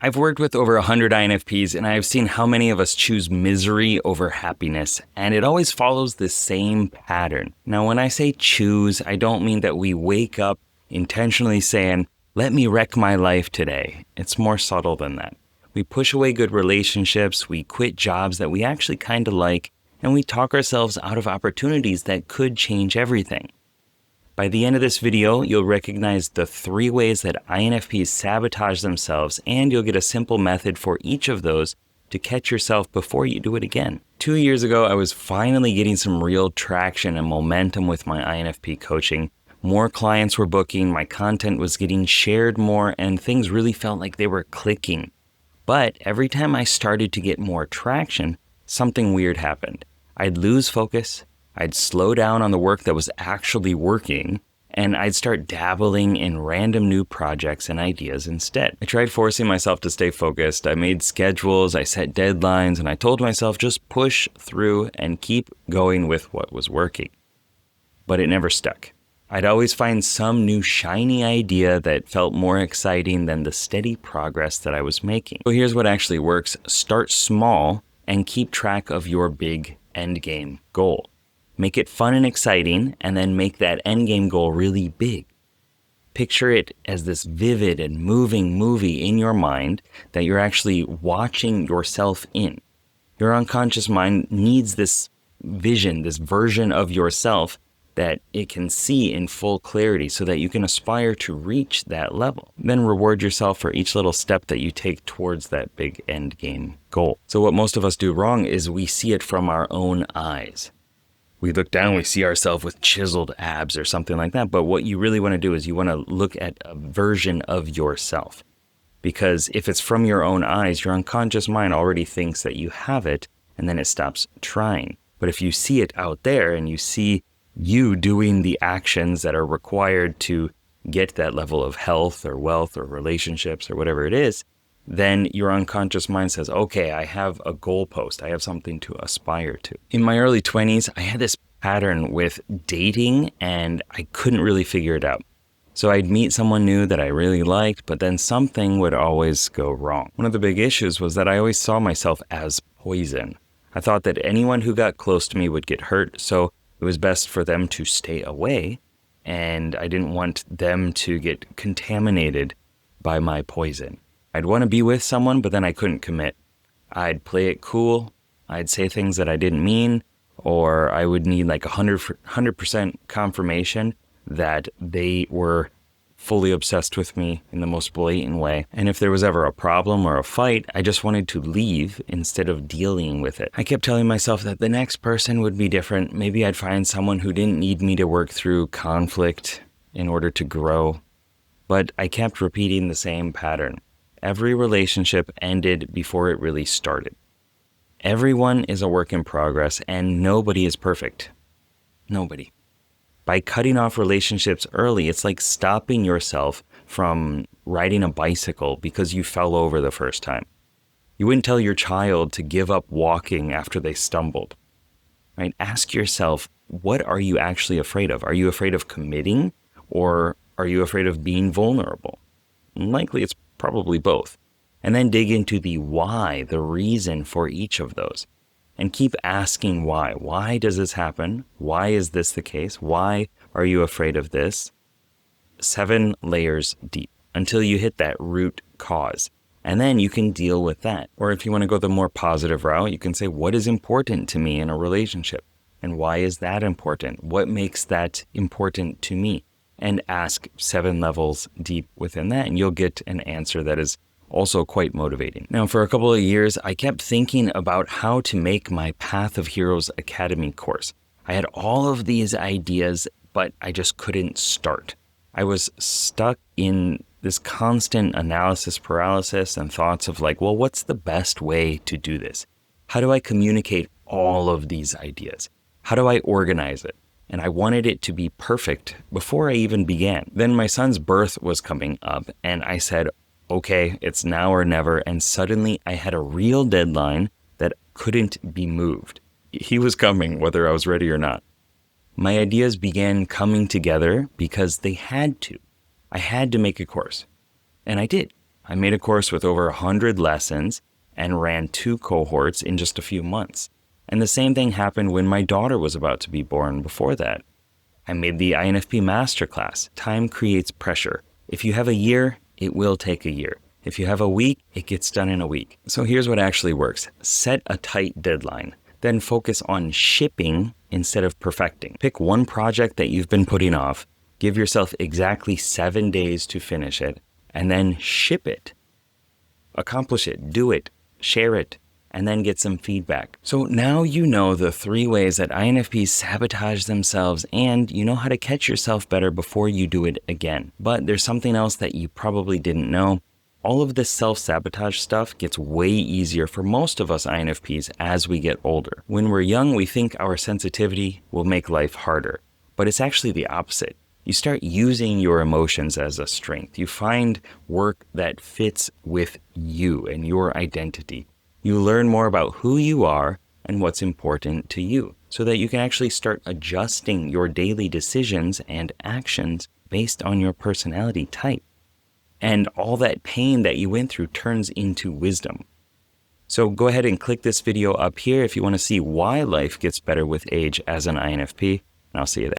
I've worked with over 100 INFPs, and I have seen how many of us choose misery over happiness, and it always follows the same pattern. Now, when I say choose, I don't mean that we wake up intentionally saying, let me wreck my life today. It's more subtle than that. We push away good relationships, we quit jobs that we actually kind of like, and we talk ourselves out of opportunities that could change everything. By the end of this video, you'll recognize the 3 ways that INFPs sabotage themselves, and you'll get a simple method for each of those to catch yourself before you do it again. 2 years ago, I was finally getting some real traction and momentum with my INFP coaching. More clients were booking, my content was getting shared more, and things really felt like they were clicking. But every time I started to get more traction, something weird happened. I'd lose focus, I'd slow down on the work that was actually working, and I'd start dabbling in random new projects and ideas instead. I tried forcing myself to stay focused. I made schedules, I set deadlines, and I told myself just push through and keep going with what was working. But it never stuck. I'd always find some new shiny idea that felt more exciting than the steady progress that I was making. So here's what actually works. Start small and keep track of your big endgame goal. Make it fun and exciting, and then make that endgame goal really big. Picture it as this vivid and moving movie in your mind that you're actually watching yourself in. Your unconscious mind needs this vision, this version of yourself that it can see in full clarity so that you can aspire to reach that level. Then reward yourself for each little step that you take towards that big endgame goal. So what most of us do wrong is we see it from our own eyes. We look down, we see ourselves with chiseled abs or something like that. But what you really want to do is you want to look at a version of yourself. Because if it's from your own eyes, your unconscious mind already thinks that you have it, and then it stops trying. But if you see it out there and you see you doing the actions that are required to get that level of health or wealth or relationships or whatever it is, then your unconscious mind says, okay, I have a goalpost. I have something to aspire to. In my early 20s, I had this pattern with dating and I couldn't really figure it out. So I'd meet someone new that I really liked, but then something would always go wrong. One of the big issues was that I always saw myself as poison. I thought that anyone who got close to me would get hurt, so it was best for them to stay away, and I didn't want them to get contaminated by my poison. I'd want to be with someone, but then I couldn't commit. I'd play it cool, I'd say things that I didn't mean, or I would need like 100% confirmation that they were fully obsessed with me in the most blatant way. And if there was ever a problem or a fight, I just wanted to leave instead of dealing with it. I kept telling myself that the next person would be different. Maybe I'd find someone who didn't need me to work through conflict in order to grow. But I kept repeating the same pattern. Every relationship ended before it really started. Everyone is a work in progress, and nobody is perfect. Nobody. By cutting off relationships early, it's like stopping yourself from riding a bicycle because you fell over the first time. You wouldn't tell your child to give up walking after they stumbled, right? Ask yourself, what are you actually afraid of? Are you afraid of committing, or are you afraid of being vulnerable? Likely it's probably both. And then dig into the why, the reason for each of those. And keep asking why. Why does this happen? Why is this the case? Why are you afraid of this? 7 layers deep until you hit that root cause. And then you can deal with that. Or if you want to go the more positive route, you can say, what is important to me in a relationship? And why is that important? What makes that important to me? And ask 7 levels deep within that, and you'll get an answer that is also quite motivating. Now, for a couple of years, I kept thinking about how to make my Path of Heroes Academy course. I had all of these ideas, but I just couldn't start. I was stuck in this constant analysis paralysis and thoughts of like, well, what's the best way to do this? How do I communicate all of these ideas? How do I organize it? And I wanted it to be perfect before I even began. Then my son's birth was coming up, and I said, okay, it's now or never. And suddenly I had a real deadline that couldn't be moved. He was coming whether I was ready or not. My ideas began coming together because they had to. I had to make a course. And I did. I made a course with over 100 lessons and ran 2 cohorts in just a few months. And the same thing happened when my daughter was about to be born before that. I made the INFP Masterclass. Time creates pressure. If you have a year, it will take a year. If you have a week, it gets done in a week. So here's what actually works. Set a tight deadline. Then focus on shipping instead of perfecting. Pick one project that you've been putting off. Give yourself exactly 7 days to finish it, and then ship it. Accomplish it, do it, share it, and then get some feedback. So now you know the 3 ways that INFPs sabotage themselves, and you know how to catch yourself better before you do it again. But there's something else that you probably didn't know. All of this self-sabotage stuff gets way easier for most of us INFPs as we get older. When we're young, we think our sensitivity will make life harder, but it's actually the opposite. You start using your emotions as a strength. You find work that fits with you and your identity. You learn more about who you are and what's important to you, so that you can actually start adjusting your daily decisions and actions based on your personality type. And all that pain that you went through turns into wisdom. So go ahead and click this video up here if you want to see why life gets better with age as an INFP, and I'll see you there.